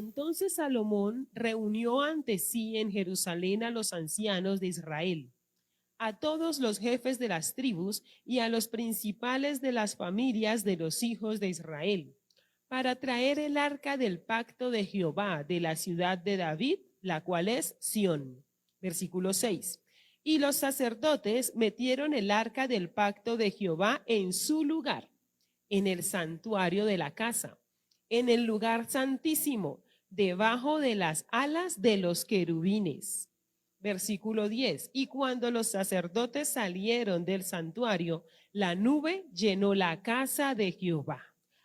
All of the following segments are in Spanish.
Entonces Salomón reunió ante sí en Jerusalén a los ancianos de Israel, a todos los jefes de las tribus y a los principales de las familias de los hijos de Israel, para traer el arca del pacto de Jehová de la ciudad de David, la cual es Sión. Versículo 6. Y los sacerdotes metieron el arca del pacto de Jehová en su lugar, en el santuario de la casa, en el lugar santísimo, debajo de las alas de los querubines. Versículo 10. Y cuando los sacerdotes salieron del santuario, la nube llenó la casa de Jehová.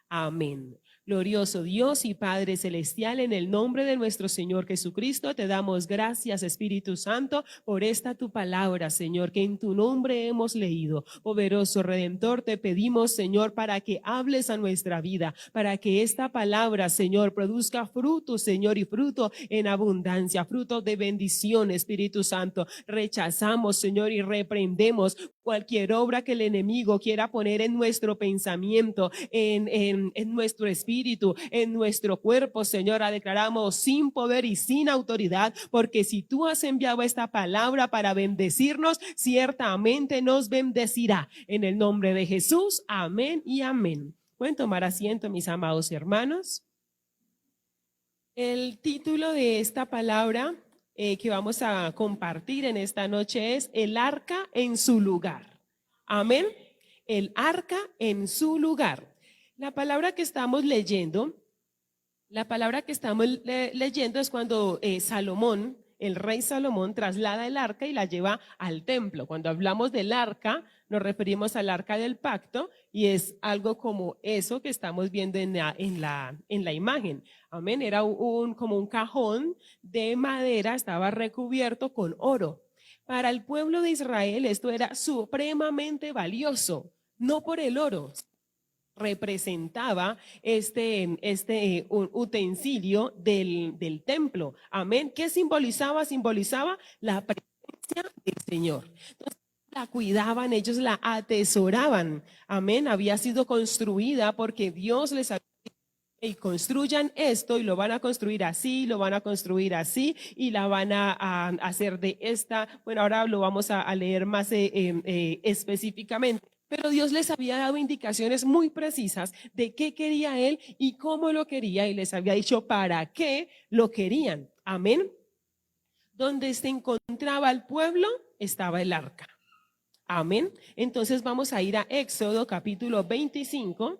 Amén. Glorioso Dios y Padre Celestial, en el nombre de nuestro Señor Jesucristo, te damos gracias, Espíritu Santo, por esta tu palabra, Señor, que en tu nombre hemos leído. Poderoso Redentor, te pedimos, Señor, para que hables a nuestra vida, para que esta palabra, Señor, produzca fruto, Señor, y fruto en abundancia, fruto de bendición, Espíritu Santo. Rechazamos, Señor, y reprendemos cualquier obra que el enemigo quiera poner en nuestro pensamiento, en nuestro espíritu, en nuestro cuerpo, Señor. Declaramos sin poder y sin autoridad, porque si tú has enviado esta palabra para bendecirnos, ciertamente nos bendecirá. En el nombre de Jesús, amén y amén. Pueden tomar asiento, mis amados hermanos. El título de esta palabra que vamos a compartir en esta noche es el arca en su lugar. Amén. El arca en su lugar. La palabra que estamos leyendo es cuando Salomón, el rey Salomón, traslada el arca y la lleva al templo. Cuando hablamos del arca, nos referimos al arca del pacto, y es algo como eso que estamos viendo en la imagen. Amén. Era como un cajón de madera, estaba recubierto con oro. Para el pueblo de Israel esto era supremamente valioso, no por el oro. Representaba un utensilio del templo. Amén. ¿Qué simbolizaba? Simbolizaba la presencia del Señor. Entonces, la cuidaban, ellos la atesoraban. Amén. Había sido construida porque Dios les había dicho: y construyan esto, y lo van a construir así, lo van a construir así, y la van a hacer de esta. Bueno, ahora lo vamos a leer más específicamente. Pero Dios les había dado indicaciones muy precisas de qué quería Él y cómo lo quería, y les había dicho para qué lo querían. Amén. Donde se encontraba el pueblo, estaba el arca. Amén. Entonces vamos a ir a Éxodo capítulo 25,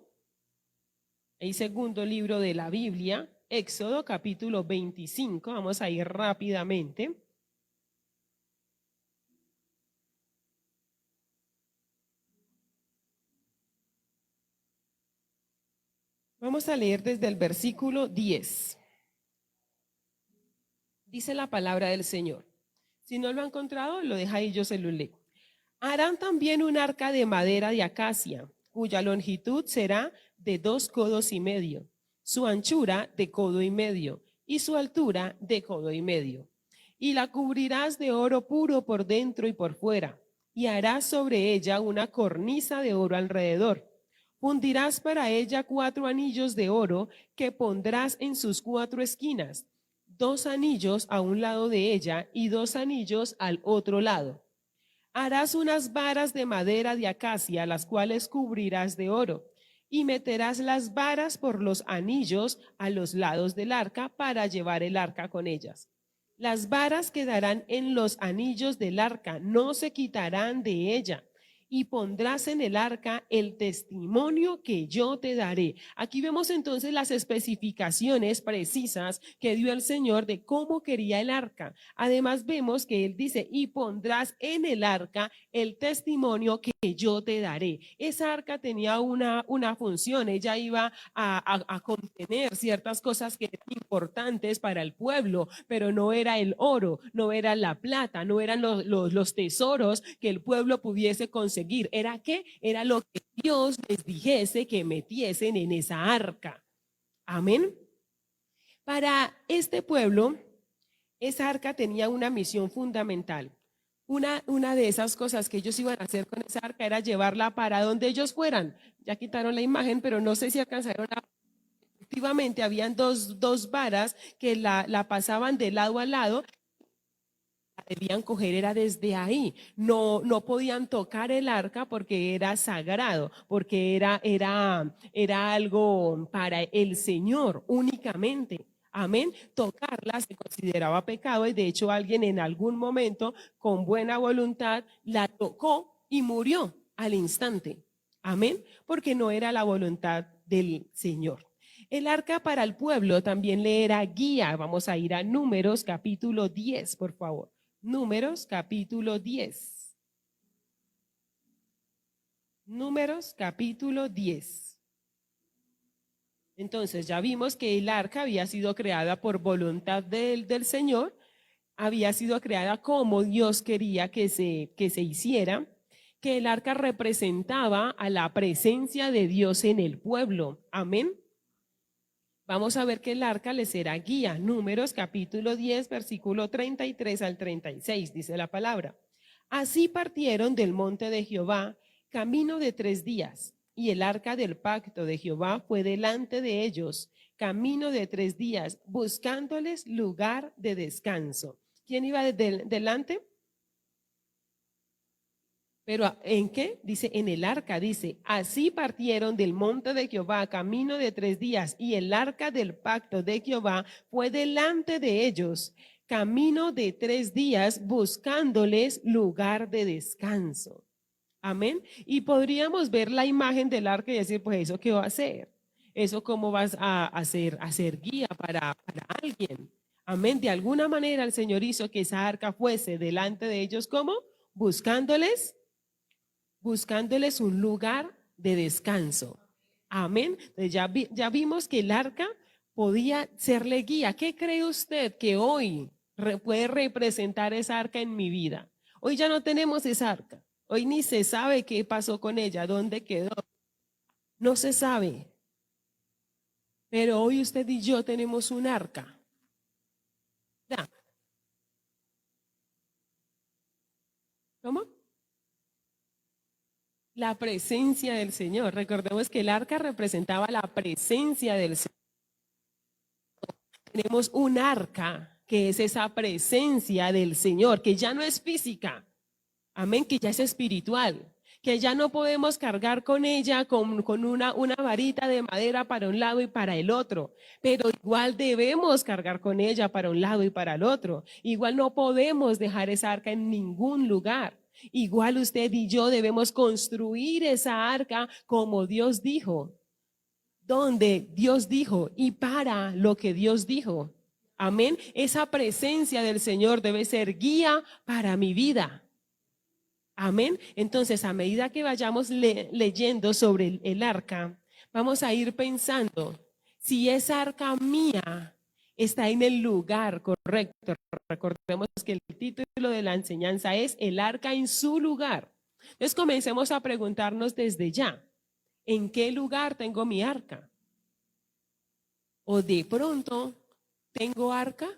el segundo libro de la Biblia. Éxodo capítulo 25, vamos a ir rápidamente. Vamos a leer desde el versículo 10. Dice la palabra del Señor. Si no lo han encontrado, lo deja ahí, yo se lo leo. Harán también un arca de madera de acacia, cuya longitud será de 2 codos y medio, su anchura de codo y medio, y su altura de codo y medio. Y la cubrirás de oro puro por dentro y por fuera, y harás sobre ella una cornisa de oro alrededor. Fundirás para ella 4 anillos de oro que pondrás en sus 4 esquinas, 2 anillos a un lado de ella y 2 anillos al otro lado. Harás unas varas de madera de acacia, las cuales cubrirás de oro, y meterás las varas por los anillos a los lados del arca para llevar el arca con ellas. Las varas quedarán en los anillos del arca, no se quitarán de ella. Y pondrás en el arca el testimonio que yo te daré. Aquí vemos entonces las especificaciones precisas que dio el Señor de cómo quería el arca. Además vemos que Él dice: y pondrás en el arca el testimonio que yo te daré. Esa arca tenía una función. Ella iba a contener ciertas cosas que eran importantes para el pueblo, pero no era el oro, no era la plata, no eran los tesoros que el pueblo pudiese conseguir. ¿Era qué? Era lo que Dios les dijese que metiesen en esa arca. Amén. Para este pueblo, esa arca tenía una misión fundamental. Una de esas cosas que ellos iban a hacer con esa arca era llevarla para donde ellos fueran. Ya quitaron la imagen, pero no sé si alcanzaron a Efectivamente, habían dos varas que la pasaban de lado a lado. Debían coger era desde ahí, no podían tocar el arca porque era sagrado, porque era algo para el Señor únicamente. Amén. Tocarla se consideraba pecado y de hecho alguien en algún momento con buena voluntad la tocó y murió al instante. Amén. Porque no era la voluntad del Señor. El arca para el pueblo también le era guía. Vamos a ir a Números capítulo 10, por favor. Números capítulo 10. Números capítulo 10. Entonces ya vimos que el arca había sido creada por voluntad del Señor, había sido creada como Dios quería que se hiciera, que el arca representaba a la presencia de Dios en el pueblo. Amén. Vamos a ver que el arca les será guía. Números capítulo 10, versículo 33 al 36, dice la palabra. Así partieron del monte de Jehová, camino de 3 días, y el arca del pacto de Jehová fue delante de ellos, camino de 3 días, buscándoles lugar de descanso. ¿Quién iba delante? Pero ¿en qué? Dice, en el arca, dice, así partieron del monte de Jehová camino de 3 días y el arca del pacto de Jehová fue delante de ellos, camino de 3 días buscándoles lugar de descanso. Amén. Y podríamos ver la imagen del arca y decir, pues eso qué va a hacer, eso cómo vas a hacer guía para alguien. Amén. De alguna manera el Señor hizo que esa arca fuese delante de ellos, ¿cómo? Buscándoles un lugar de descanso. Amén. Entonces ya vimos que el arca podía serle guía. ¿Qué cree usted que hoy puede representar esa arca en mi vida? Hoy ya no tenemos esa arca. Hoy ni se sabe qué pasó con ella, dónde quedó. No se sabe. Pero hoy usted y yo tenemos un arca. ¿Ya? ¿Cómo? La presencia del Señor. Recordemos que el arca representaba la presencia del Señor. Tenemos un arca que es esa presencia del Señor, que ya no es física, amén, que ya es espiritual, que ya no podemos cargar con ella con una varita de madera para un lado y para el otro, pero igual debemos cargar con ella para un lado y para el otro. Igual no podemos dejar esa arca en ningún lugar. Igual usted y yo debemos construir esa arca como Dios dijo, donde Dios dijo y para lo que Dios dijo. Amén. Esa presencia del Señor debe ser guía para mi vida. Amén. Entonces, a medida que vayamos leyendo sobre el arca, vamos a ir pensando si esa arca mía está en el lugar correcto. Recordemos que el título de la enseñanza es el arca en su lugar. Entonces, comencemos a preguntarnos desde ya, ¿en qué lugar tengo mi arca? O de pronto, ¿tengo arca?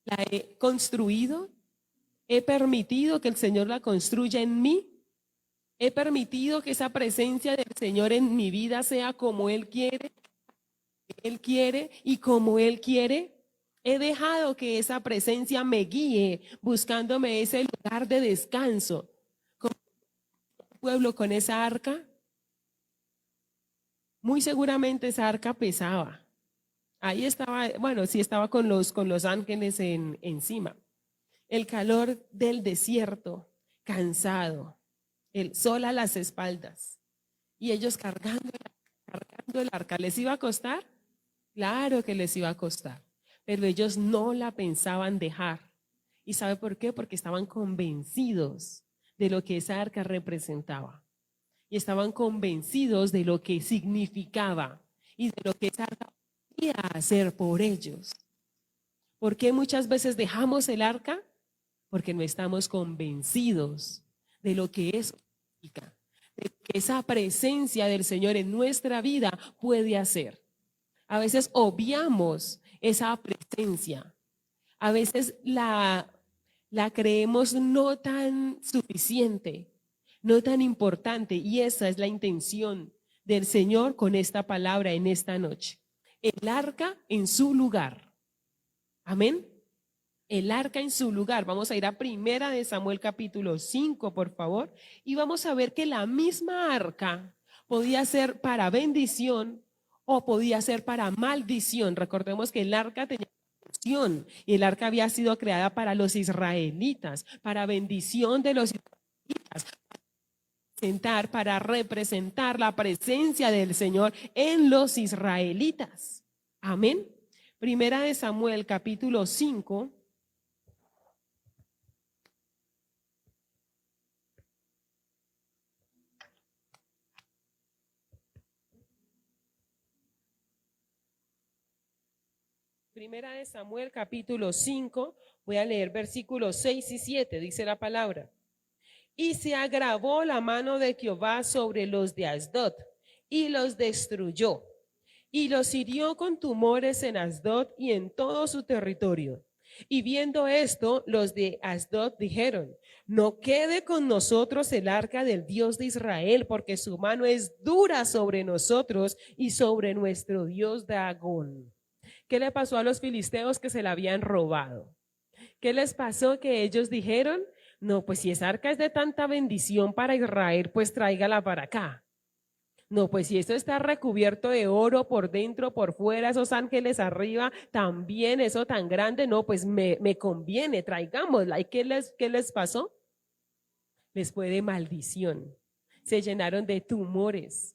¿La he construido? ¿He permitido que el Señor la construya en mí? ¿He permitido que esa presencia del Señor en mi vida sea como Él quiere y como Él quiere? ¿He dejado que esa presencia me guíe buscándome ese lugar de descanso? Como el pueblo con esa arca, muy seguramente esa arca pesaba. Ahí estaba, bueno, sí estaba con los ángeles encima. El calor del desierto, cansado, el sol a las espaldas y ellos cargando el arca. ¿Les iba a costar? Claro que les iba a costar, pero ellos no la pensaban dejar. ¿Y sabe por qué? Porque estaban convencidos de lo que esa arca representaba y estaban convencidos de lo que significaba y de lo que esa arca podía hacer por ellos. ¿Por qué muchas veces dejamos el arca? Porque no estamos convencidos de lo que es, de que esa presencia del Señor en nuestra vida puede hacer. A veces obviamos esa presencia. A veces la creemos no tan suficiente, no tan importante, y esa es la intención del Señor con esta palabra en esta noche. El arca en su lugar. Amén. El arca en su lugar. Vamos a ir a Primera de Samuel capítulo 5, por favor, y vamos a ver que la misma arca podía ser para bendición o podía ser para maldición. Recordemos que el arca tenía bendición y el arca había sido creada para los israelitas, para bendición de los israelitas, para representar la presencia del Señor en los israelitas. Amén. Primera de Samuel capítulo 5. Primera de Samuel capítulo 5, voy a leer versículos 6 y 7, dice la palabra. Y se agravó la mano de Jehová sobre los de Asdod, y los destruyó, y los hirió con tumores en Asdod y en todo su territorio. Y viendo esto, los de Asdod dijeron, no quede con nosotros el arca del Dios de Israel, porque su mano es dura sobre nosotros y sobre nuestro Dios Dagón. ¿Qué le pasó a los filisteos que se la habían robado? ¿Qué les pasó? Que ellos dijeron, no, pues si esa arca es de tanta bendición para Israel, pues tráigala para acá. No, pues si esto está recubierto de oro por dentro, por fuera, esos ángeles arriba, también eso tan grande, no, pues me conviene, traigámosla. ¿Y qué les pasó? Les fue de maldición. Se llenaron de tumores.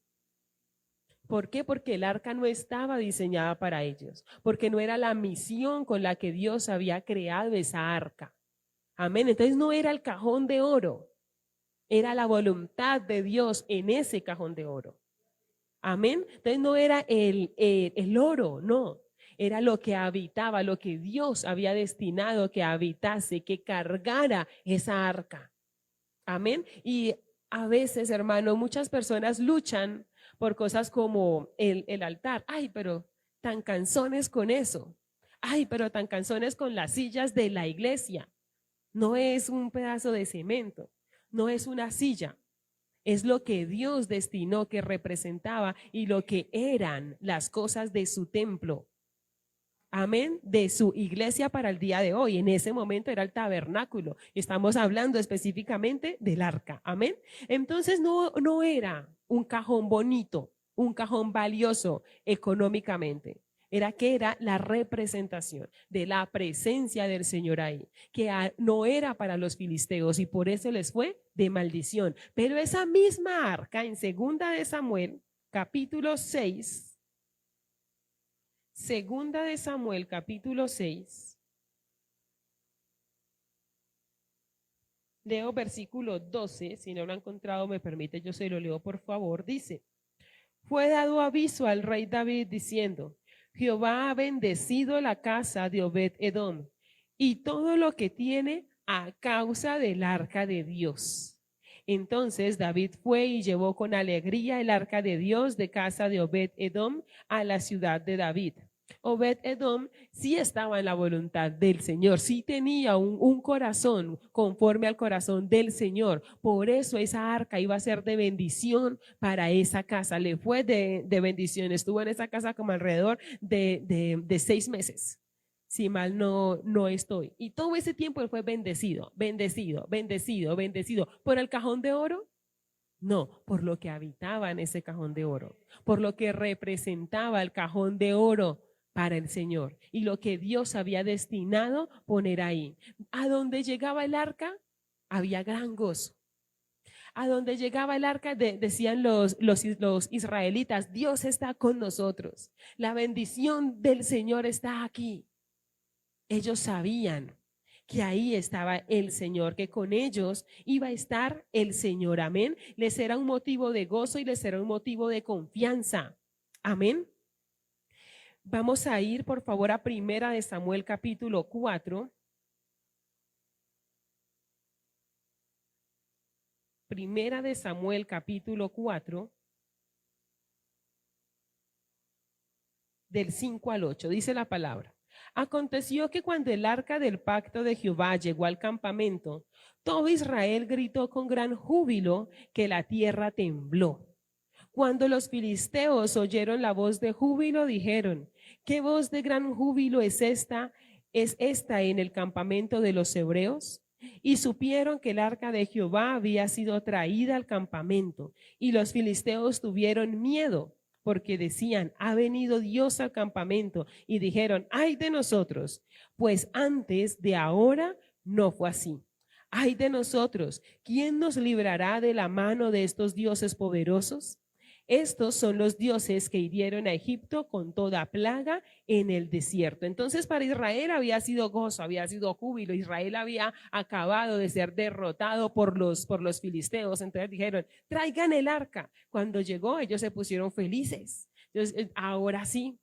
¿Por qué? Porque el arca no estaba diseñada para ellos, porque no era la misión con la que Dios había creado esa arca. Amén. Entonces no era el cajón de oro, era la voluntad de Dios en ese cajón de oro. Amén. Entonces no era el oro, no. Era lo que habitaba, lo que Dios había destinado que habitase, que cargara esa arca. Amén. Y a veces, hermano, muchas personas luchan por cosas como el altar. Ay, pero tan cansones con eso. Ay, pero tan cansones con las sillas de la iglesia. No es un pedazo de cemento, no es una silla. Es lo que Dios destinó que representaba y lo que eran las cosas de su templo. Amén, de su iglesia para el día de hoy. En ese momento era el tabernáculo. Estamos hablando específicamente del arca. Amén. Entonces no era un cajón bonito, un cajón valioso económicamente. Era la representación de la presencia del Señor ahí, que no era para los filisteos y por eso les fue de maldición. Pero esa misma arca en Segunda de Samuel, capítulo 6, Segunda de Samuel, capítulo 6. Leo versículo 12, si no lo han encontrado, me permite, yo se lo leo por favor. Dice, fue dado aviso al rey David diciendo, Jehová ha bendecido la casa de Obed-Edom y todo lo que tiene a causa del arca de Dios. Entonces David fue y llevó con alegría el arca de Dios de casa de Obed-Edom a la ciudad de David. Obed-Edom sí estaba en la voluntad del Señor, sí tenía un corazón conforme al corazón del Señor. Por eso esa arca iba a ser de bendición para esa casa. Le fue de bendición. Estuvo en esa casa como alrededor de 6 meses. Si mal no estoy. Y todo ese tiempo él fue bendecido, bendecido, bendecido, bendecido. ¿Por el cajón de oro? No, por lo que habitaba en ese cajón de oro, por lo que representaba el cajón de oro para el Señor y lo que Dios había destinado poner ahí. A donde llegaba el arca, había gran gozo. A donde llegaba el arca, decían los israelitas, Dios está con nosotros. La bendición del Señor está aquí. Ellos sabían que ahí estaba el Señor, que con ellos iba a estar el Señor. Amén. Les era un motivo de gozo y les era un motivo de confianza. Amén. Vamos a ir, por favor, a Primera de Samuel, capítulo 4. Primera de Samuel, capítulo 4, del 5 al 8. Dice la palabra. Aconteció que cuando el arca del pacto de Jehová llegó al campamento, todo Israel gritó con gran júbilo que la tierra tembló. Cuando los filisteos oyeron la voz de júbilo, dijeron: ¿qué voz de gran júbilo es esta en el campamento de los hebreos? Y supieron que el arca de Jehová había sido traída al campamento, y los filisteos tuvieron miedo, porque decían: ha venido Dios al campamento. Y dijeron: ay de nosotros, pues antes de ahora no fue así. Ay de nosotros, ¿quién nos librará de la mano de estos dioses poderosos? Estos son los dioses que hirieron a Egipto con toda plaga en el desierto. Entonces para Israel había sido gozo, había sido júbilo. Israel había acabado de ser derrotado por los filisteos. Entonces dijeron: traigan el arca. Cuando llegó, ellos se pusieron felices. Entonces, ahora sí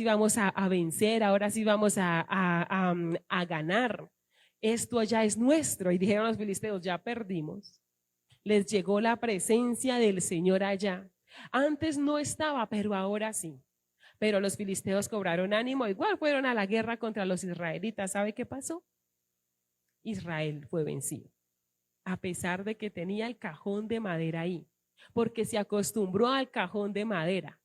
vamos a vencer, ahora sí vamos a ganar. Esto ya es nuestro. Y dijeron los filisteos: ya perdimos. Les llegó la presencia del Señor allá. Antes no estaba, pero ahora sí. Pero los filisteos cobraron ánimo, igual fueron a la guerra contra los israelitas. ¿Sabe qué pasó? Israel fue vencido, a pesar de que tenía el cajón de madera ahí, porque se acostumbró al cajón de madera,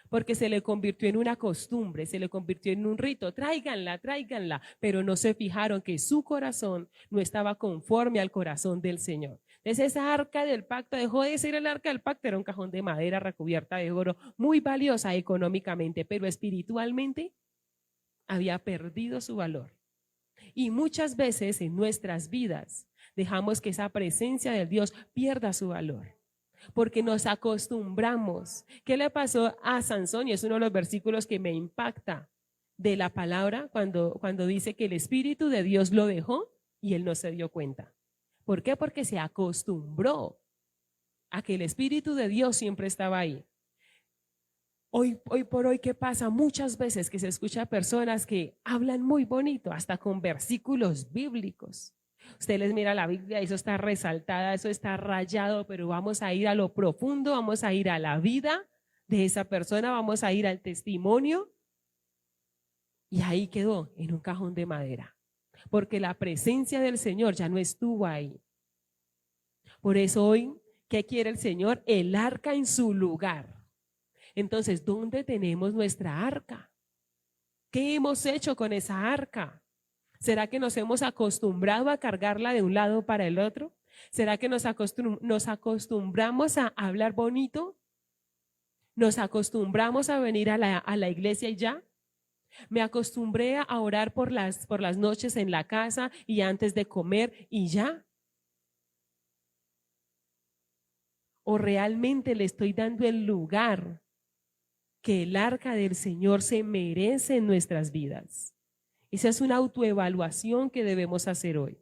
porque se le convirtió en una costumbre, se le convirtió en un rito. Tráiganla, tráiganla, pero no se fijaron que su corazón no estaba conforme al corazón del Señor. Entonces esa arca del pacto dejó de ser el arca del pacto, era un cajón de madera recubierta de oro, muy valiosa económicamente, pero espiritualmente había perdido su valor. Y muchas veces en nuestras vidas dejamos que esa presencia de Dios pierda su valor, porque nos acostumbramos. ¿Qué le pasó a Sansón? Y es uno de los versículos que me impacta de la palabra, cuando dice que el Espíritu de Dios lo dejó y él no se dio cuenta. ¿Por qué? Porque se acostumbró a que el Espíritu de Dios siempre estaba ahí. Hoy por hoy, ¿qué pasa? Muchas veces que se escucha personas que hablan muy bonito, hasta con versículos bíblicos. Usted les mira la Biblia, eso está resaltada, eso está rayado, pero vamos a ir a lo profundo, vamos a ir a la vida de esa persona, vamos a ir al testimonio, y ahí quedó en un cajón de madera, porque la presencia del Señor ya no estuvo ahí. Por eso hoy, ¿qué quiere el Señor? El arca en su lugar. Entonces, ¿dónde tenemos nuestra arca? ¿Qué hemos hecho con esa arca? ¿Será que nos hemos acostumbrado a cargarla de un lado para el otro? ¿Será que nos acostumbramos a hablar bonito? ¿Nos acostumbramos a venir a la iglesia y ya? Me acostumbré a orar por las noches en la casa y antes de comer y ya. ¿O realmente le estoy dando el lugar que el arca del Señor se merece en nuestras vidas? Esa es una autoevaluación que debemos hacer hoy.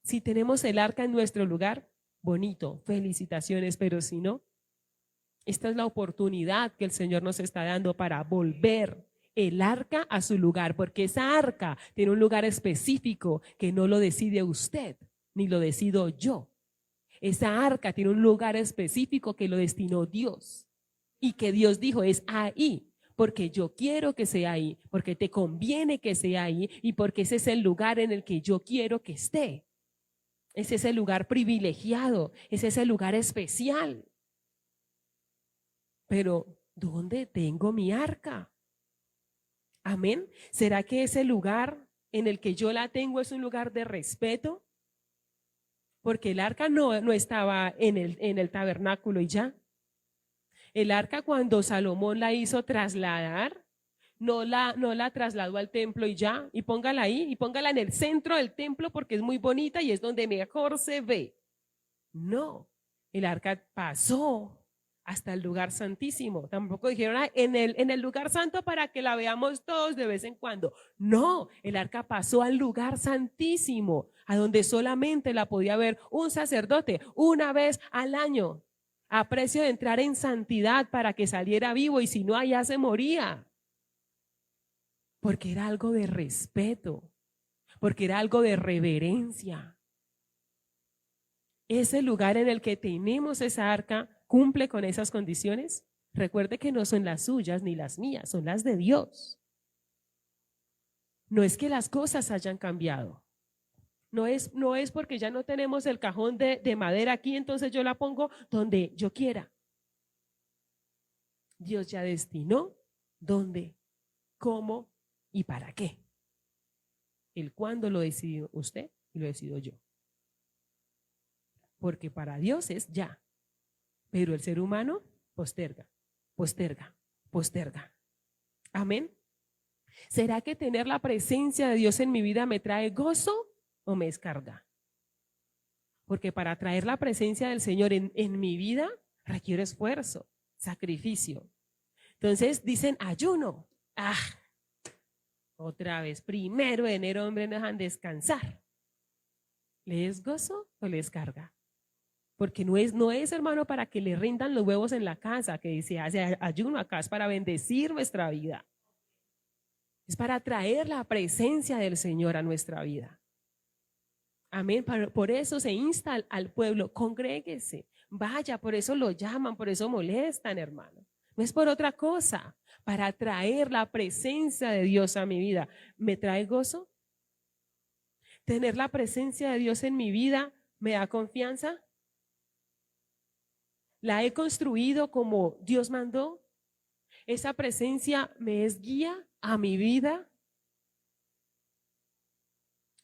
Si tenemos el arca en nuestro lugar, bonito, felicitaciones, pero si no, esta es la oportunidad que el Señor nos está dando para volver el arca a su lugar, porque esa arca tiene un lugar específico que no lo decide usted, ni lo decido yo. Esa arca tiene un lugar específico que lo destinó Dios, y que Dios dijo: es ahí, porque yo quiero que sea ahí, porque te conviene que sea ahí, y porque ese es el lugar en el que yo quiero que esté. Ese es el lugar privilegiado, ese es el lugar especial. Pero, ¿dónde tengo mi arca? Amén. ¿Será que ese lugar en el que yo la tengo es un lugar de respeto? Porque el arca no estaba en el tabernáculo y ya. El arca, cuando Salomón la hizo trasladar, no la trasladó al templo y ya, y póngala ahí, y póngala en el centro del templo porque es muy bonita y es donde mejor se ve. No, el arca pasó hasta el lugar santísimo. Tampoco dijeron en el lugar santo para que la veamos todos de vez en cuando. No, el arca pasó al lugar santísimo, a donde solamente la podía ver un sacerdote una vez al año, a precio de entrar en santidad para que saliera vivo, y si no, allá se moría. Porque era algo de respeto, porque era algo de reverencia. Ese lugar en el que tenemos esa arca cumple con esas condiciones. Recuerde que no son las suyas ni las mías, son las de Dios. No es que las cosas hayan cambiado. No es porque ya no tenemos el cajón de madera aquí, entonces yo la pongo donde yo quiera. Dios ya destinó dónde, cómo y para qué. El cuándo lo decidió usted y lo decido yo. Porque para Dios es ya, pero el ser humano posterga, posterga, posterga. Amén. ¿Será que tener la presencia de Dios en mi vida me trae gozo o me descarga? Porque para traer la presencia del Señor en mi vida requiere esfuerzo, sacrificio. Entonces dicen ayuno. Otra vez, 1 de enero, hombre, no dejan descansar. ¿Le es gozo o le descarga? Porque no es, hermano, para que le rindan los huevos en la casa, que se hace ayuno acá, es para bendecir nuestra vida. Es para traer la presencia del Señor a nuestra vida. Amén. Por eso se insta al pueblo, congréguese, vaya, por eso lo llaman, por eso molestan, hermano. No es por otra cosa, para traer la presencia de Dios a mi vida. ¿Me trae gozo? ¿Tener la presencia de Dios en mi vida me da confianza? ¿La he construido como Dios mandó? ¿Esa presencia me es guía a mi vida?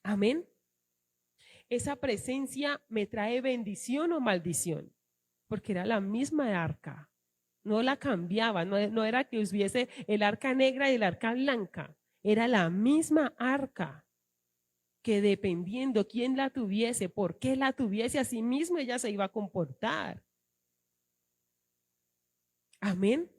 Amén. ¿Esa presencia me trae bendición o maldición? Porque era la misma arca. No la cambiaba, no era que hubiese el arca negra y el arca blanca. Era la misma arca que dependiendo quién la tuviese, por qué la tuviese, así mismo ella se iba a comportar. Amén.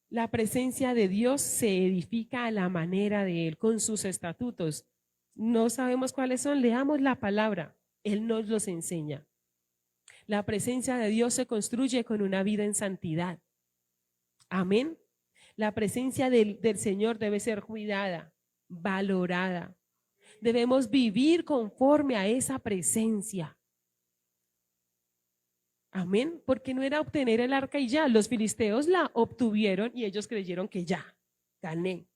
La presencia de Dios se edifica a la manera de Él, con sus estatutos. No sabemos cuáles son, leamos la palabra, Él nos los enseña. La presencia de Dios se construye con una vida en santidad. Amén. La presencia del Señor debe ser cuidada, valorada. Debemos vivir conforme a esa presencia. Amén. Porque no era obtener el arca y ya. Los filisteos la obtuvieron y ellos creyeron que ya, gané.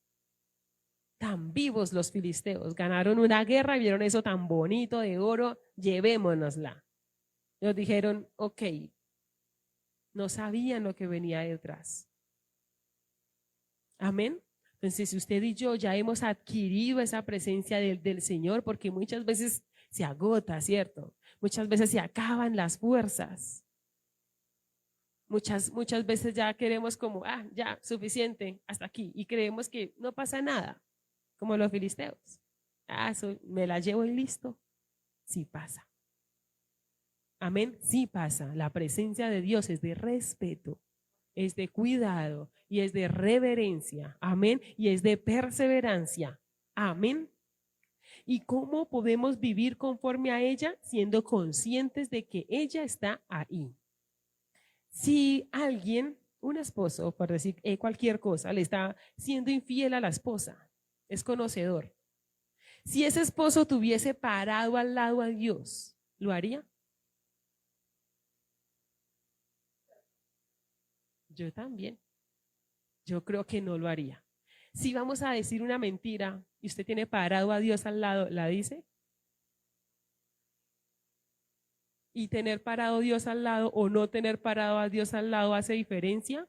Tan vivos los filisteos. Ganaron una guerra y vieron eso tan bonito de oro, llevémonosla. Nos dijeron, ok, no sabían lo que venía detrás. Amén. Entonces, si usted y yo ya hemos adquirido esa presencia del Señor, porque muchas veces se agota, ¿cierto? Muchas veces se acaban las fuerzas. Muchas veces ya queremos como, ya, suficiente, hasta aquí. Y creemos que no pasa nada, como los filisteos. Me la llevo y listo. Sí pasa. Amén, sí pasa. La presencia de Dios es de respeto, es de cuidado y es de reverencia. Amén, y es de perseverancia. Amén. ¿Y cómo podemos vivir conforme a ella? Siendo conscientes de que ella está ahí. Si alguien, un esposo, por decir cualquier cosa, le está siendo infiel a la esposa, es conocedor. Si ese esposo tuviese parado al lado a Dios, ¿lo haría? Yo también. Yo creo que no lo haría. Si vamos a decir una mentira y usted tiene parado a Dios al lado, ¿la dice? ¿Y tener parado a Dios al lado o no tener parado a Dios al lado hace diferencia?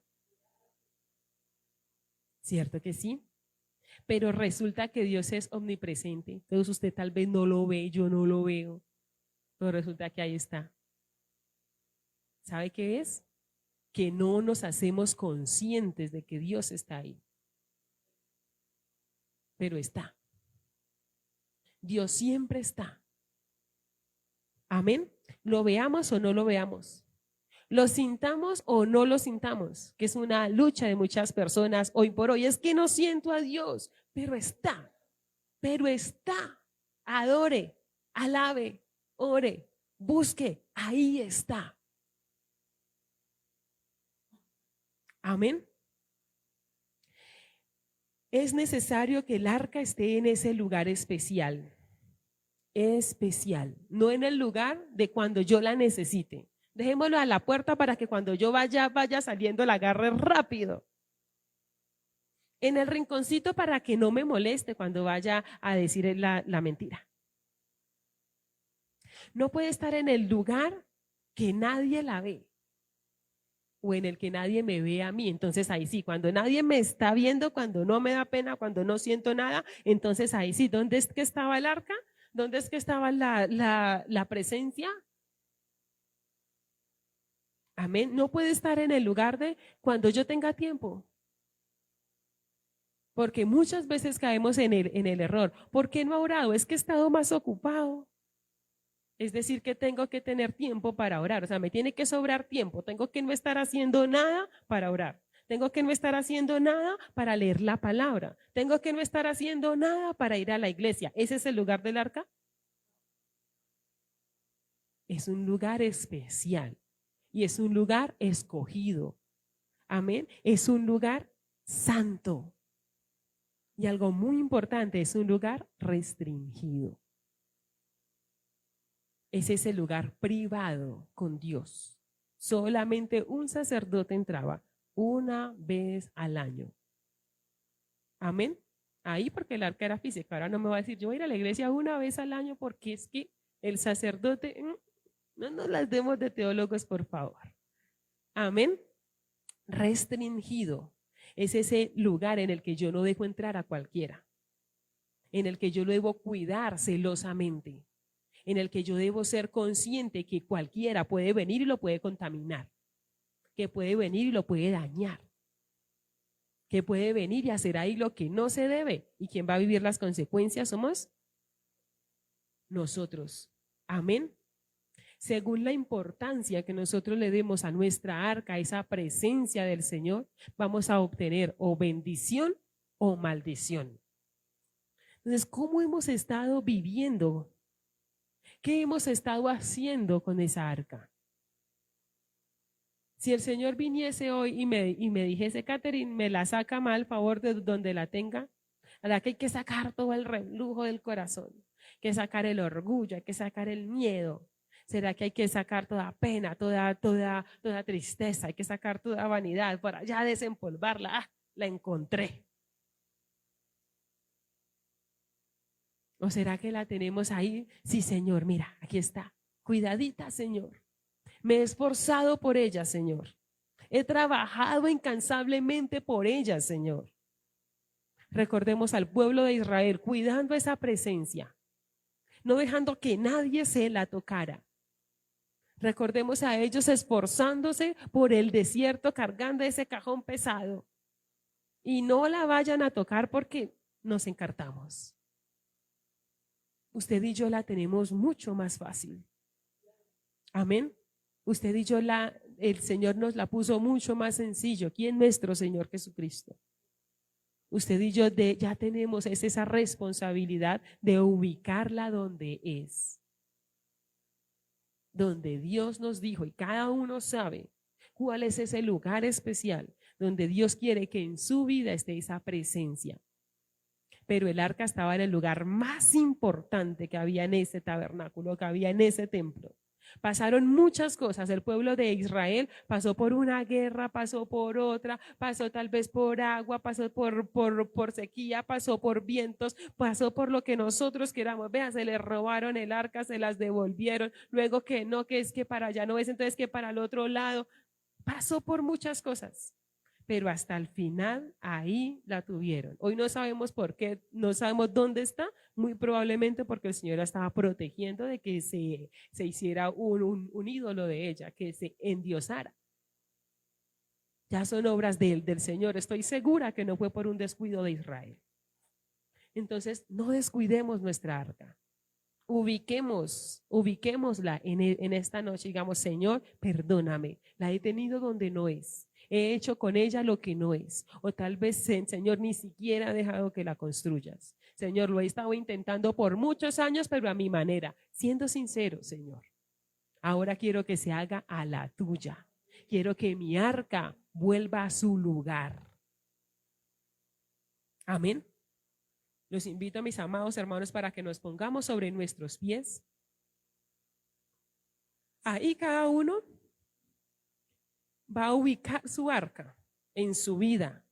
¿Cierto que sí? Pero resulta que Dios es omnipresente. Entonces usted tal vez no lo ve, yo no lo veo, pero resulta que ahí está. ¿Sabe qué es? Que no nos hacemos conscientes de que Dios está ahí. Pero está. Dios siempre está. Amén. Lo veamos o no lo veamos. Lo sintamos o no lo sintamos, que es una lucha de muchas personas hoy por hoy. Es que no siento a Dios, pero está. Pero está. Adore, alabe, ore, busque. Ahí está. Amén. Es necesario que el arca esté en ese lugar especial. Especial. No en el lugar de cuando yo la necesite. Dejémoslo a la puerta para que cuando yo vaya saliendo la agarre rápido. En el rinconcito para que no me moleste cuando vaya a decir la mentira. No puede estar en el lugar que nadie la ve. o en el que nadie me ve a mí. Entonces ahí sí, cuando nadie me está viendo, cuando no me da pena, cuando no siento nada, entonces ahí sí, ¿dónde es que estaba el arca? ¿Dónde es que estaba la presencia? Amén. No puede estar en el lugar de cuando yo tenga tiempo. Porque muchas veces caemos en el error. ¿Por qué no he orado? Es que he estado más ocupado. Es decir, que tengo que tener tiempo para orar. O sea, me tiene que sobrar tiempo. Tengo que no estar haciendo nada para orar. Tengo que no estar haciendo nada para leer la palabra. Tengo que no estar haciendo nada para ir a la iglesia. ¿Ese es el lugar del arca? Es un lugar especial y es un lugar escogido. Amén. Es un lugar santo. Y algo muy importante, es un lugar restringido. Es ese lugar privado con Dios. Solamente un sacerdote entraba una vez al año. Amén. Ahí porque el arca era física. Ahora no me va a decir, yo voy a ir a la iglesia una vez al año porque es que el sacerdote, no nos las demos de teólogos, por favor. Amén. Restringido. Es ese lugar en el que yo no dejo entrar a cualquiera, en el que yo lo debo cuidar celosamente, en el que yo debo ser consciente que cualquiera puede venir y lo puede contaminar, que puede venir y lo puede dañar, que puede venir y hacer ahí lo que no se debe. ¿Y quién va a vivir las consecuencias? Somos nosotros. Amén. Según la importancia que nosotros le demos a nuestra arca, esa presencia del Señor, vamos a obtener o bendición o maldición. Entonces, ¿cómo hemos estado viviendo? ¿Qué hemos estado haciendo con esa arca? Si el Señor viniese hoy y me dijese, Catherine, me la saca mal, favor de donde la tenga, a la que hay que sacar todo el reflujo del corazón, hay que sacar el orgullo, hay que sacar el miedo. ¿Será que hay que sacar toda pena, toda tristeza, hay que sacar toda vanidad, por allá desempolvarla? Ah, la encontré. ¿O será que la tenemos ahí? Sí, Señor, mira, aquí está. Cuidadita, Señor. Me he esforzado por ella, Señor. He trabajado incansablemente por ella, Señor. Recordemos al pueblo de Israel cuidando esa presencia, no dejando que nadie se la tocara. Recordemos a ellos esforzándose por el desierto, cargando ese cajón pesado. Y no la vayan a tocar porque nos encartamos. Usted y yo la tenemos mucho más fácil. Amén. Usted y yo el Señor nos la puso mucho más sencillo. ¿Quién? Nuestro Señor Jesucristo. Usted y yo ya tenemos esa responsabilidad de ubicarla donde es. Donde Dios nos dijo, y cada uno sabe cuál es ese lugar especial donde Dios quiere que en su vida esté esa presencia. Pero el arca estaba en el lugar más importante que había en ese tabernáculo, que había en ese templo. Pasaron muchas cosas. El pueblo de Israel pasó por una guerra, pasó por otra, pasó tal vez por agua, pasó por sequía, pasó por vientos, pasó por lo que nosotros queramos. Vea, se les robaron el arca, se las devolvieron, luego que no, que es que para allá no es, entonces que para el otro lado. Pasó por muchas cosas, pero hasta el final ahí la tuvieron. Hoy no sabemos por qué, no sabemos dónde está, muy probablemente porque el Señor la estaba protegiendo de que se hiciera un ídolo de ella, que se endiosara. Ya son obras del Señor, estoy segura que no fue por un descuido de Israel. Entonces, no descuidemos nuestra arca. Ubiquémosla en esta noche, digamos, Señor, perdóname, la he tenido donde no es. He hecho con ella lo que no es. O tal vez, Señor, ni siquiera he dejado que la construyas. Señor, lo he estado intentando por muchos años, pero a mi manera. Siendo sincero, Señor, ahora quiero que se haga a la tuya. Quiero que mi arca vuelva a su lugar. Amén. Los invito a mis amados hermanos para que nos pongamos sobre nuestros pies. Ahí cada uno va a ubicar su arca en su vida.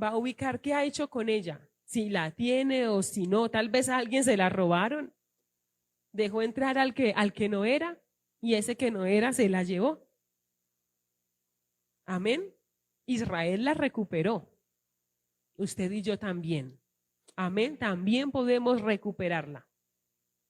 Va a ubicar qué ha hecho con ella, si la tiene o si no. Tal vez a alguien se la robaron, dejó entrar al que no era y ese que no era se la llevó. Amén. Israel la recuperó. Usted y yo también. Amén. También podemos recuperarla.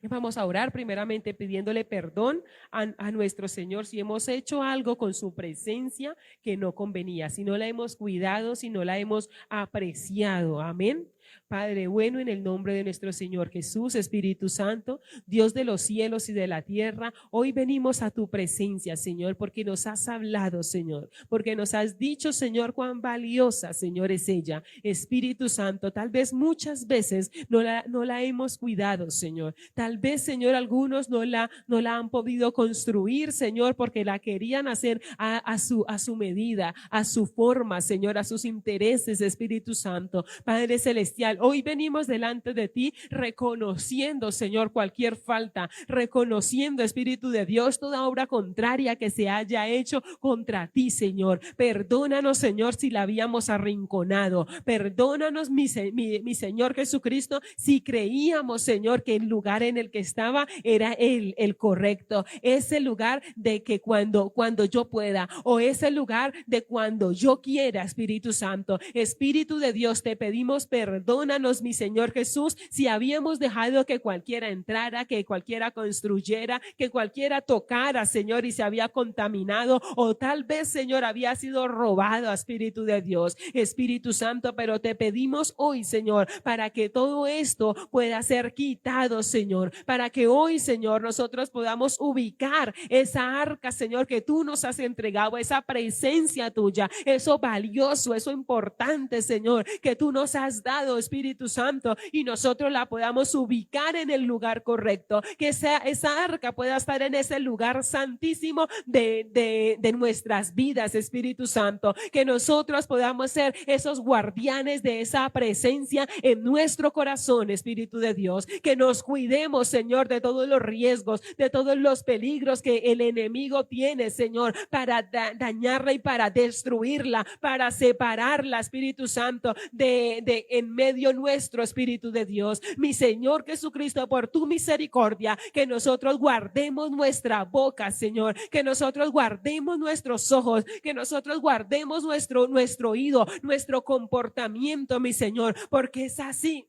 Vamos a orar primeramente pidiéndole perdón a nuestro Señor si hemos hecho algo con su presencia que no convenía, si no la hemos cuidado, si no la hemos apreciado. Amén. Padre bueno, en el nombre de nuestro Señor Jesús, Espíritu Santo, Dios de los cielos y de la tierra, hoy venimos a tu presencia, Señor, porque nos has hablado, Señor, porque nos has dicho, Señor, cuán valiosa, Señor, es ella. Espíritu Santo, tal vez muchas veces no la hemos cuidado, Señor. Tal vez, Señor, algunos no la han podido construir, Señor, porque la querían hacer a su medida, a su forma, Señor, a sus intereses, Espíritu Santo. Padre Celestial, hoy venimos delante de ti reconociendo, Señor, cualquier falta, reconociendo, Espíritu de Dios, toda obra contraria que se haya hecho contra ti, Señor. Perdónanos, Señor, si la habíamos arrinconado. Perdónanos, mi Señor Jesucristo, si creíamos, Señor, que el lugar en el que estaba era el correcto. Ese lugar de que cuando yo pueda, o ese lugar de cuando yo quiera, Espíritu Santo. Espíritu de Dios, te pedimos perdónanos, mi Señor Jesús, si habíamos dejado que cualquiera entrara, que cualquiera construyera, que cualquiera tocara, Señor, y se había contaminado, o tal vez, Señor, había sido robado, Espíritu de Dios, Espíritu Santo, pero te pedimos hoy, Señor, para que todo esto pueda ser quitado, Señor, para que hoy, Señor, nosotros podamos ubicar esa arca, Señor, que tú nos has entregado, esa presencia tuya, eso valioso, eso importante, Señor, que tú nos has dado, Espíritu Santo, y nosotros la podamos ubicar en el lugar correcto, que esa arca pueda estar en ese lugar santísimo de nuestras vidas, Espíritu Santo, que nosotros podamos ser esos guardianes de esa presencia en nuestro corazón, Espíritu de Dios, que nos cuidemos, Señor, de todos los riesgos, de todos los peligros que el enemigo tiene, Señor, para dañarla y para destruirla, para separarla, Espíritu Santo, de en medio nuestro, Espíritu de Dios. Mi Señor Jesucristo, por tu misericordia, que nosotros guardemos nuestra boca, Señor, que nosotros guardemos nuestros ojos, que nosotros guardemos nuestro oído, nuestro comportamiento, mi Señor, porque es así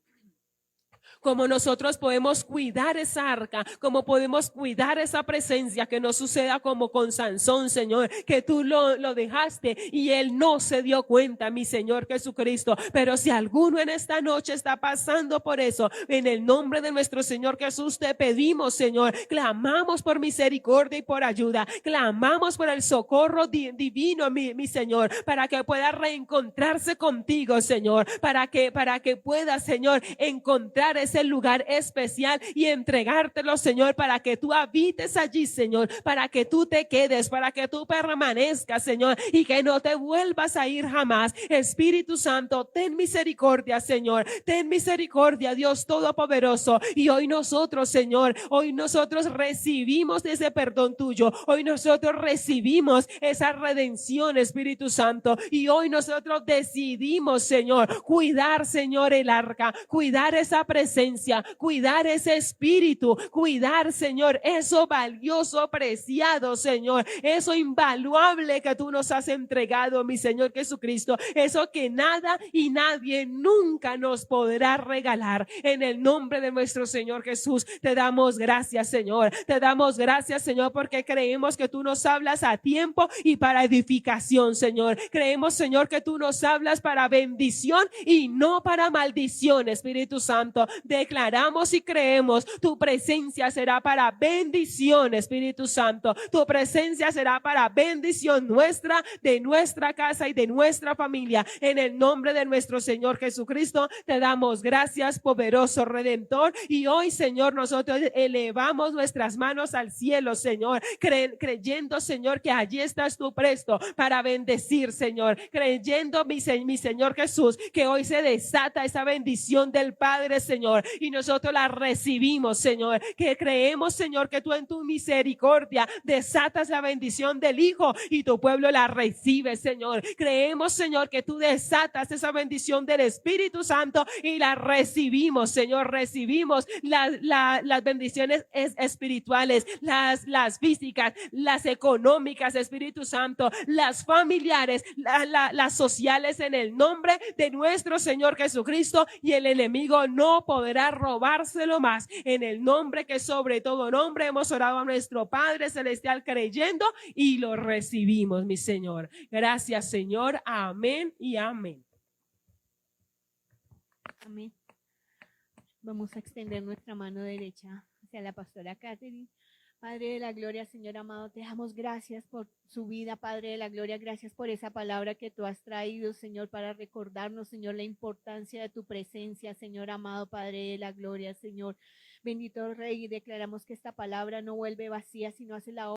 como nosotros podemos cuidar esa arca, como podemos cuidar esa presencia, que no suceda como con Sansón, Señor, que tú lo dejaste y él no se dio cuenta, mi Señor Jesucristo. Pero si alguno en esta noche está pasando por eso, en el nombre de nuestro Señor Jesús te pedimos, Señor, clamamos por misericordia y por ayuda, clamamos por el socorro divino, mi Señor, para que pueda reencontrarse contigo, Señor, para que pueda, Señor, encontrar ese lugar especial y entregártelo, Señor, para que tú habites allí, Señor, para que tú te quedes, para que tú permanezcas, Señor, y que no te vuelvas a ir jamás. Espíritu Santo, ten misericordia, Señor, ten misericordia, Dios Todopoderoso. Y hoy nosotros, Señor, hoy nosotros recibimos ese perdón tuyo, hoy nosotros recibimos esa redención, Espíritu Santo, y hoy nosotros decidimos, Señor, cuidar, Señor, el arca, cuidar esa presencia, cuidar ese espíritu, cuidar, Señor, eso valioso, preciado, Señor, eso invaluable que tú nos has entregado, mi Señor Jesucristo, eso que nada y nadie nunca nos podrá regalar. En el nombre de nuestro Señor Jesús, te damos gracias, Señor, te damos gracias, Señor, porque creemos que tú nos hablas a tiempo y para edificación, Señor. Creemos, Señor, que tú nos hablas para bendición y no para maldición, Espíritu Santo. Declaramos y creemos, tu presencia será para bendición, Espíritu Santo. Tu presencia será para bendición nuestra, de nuestra casa y de nuestra familia. En el nombre de nuestro Señor Jesucristo, te damos gracias, poderoso Redentor. Y hoy, Señor, nosotros elevamos nuestras manos al cielo, Señor, creyendo, Señor, que allí estás tú presto para bendecir, Señor. Creyendo, mi Señor Jesús, que hoy se desata esa bendición del Padre, Señor, Señor, y nosotros la recibimos, Señor, que creemos, Señor, que tú en tu misericordia desatas la bendición del Hijo y tu pueblo la recibe, Señor. Creemos, Señor, que tú desatas esa bendición del Espíritu Santo y la recibimos, Señor. Recibimos las bendiciones espirituales, las físicas, las económicas, Espíritu Santo, las familiares, las sociales, en el nombre de nuestro Señor Jesucristo, y el enemigo no podrá robárselo más. En el nombre que sobre todo nombre hemos orado a nuestro Padre Celestial creyendo y lo recibimos, mi Señor. Gracias, Señor. Amén y amén. Amén. Vamos a extender nuestra mano derecha hacia la pastora Catherine. Padre de la gloria, Señor amado, te damos gracias por su vida, Padre de la gloria, gracias por esa palabra que tú has traído, Señor, para recordarnos, Señor, la importancia de tu presencia, Señor amado, Padre de la gloria, Señor. Bendito Rey, y declaramos que esta palabra no vuelve vacía, sino hace la obra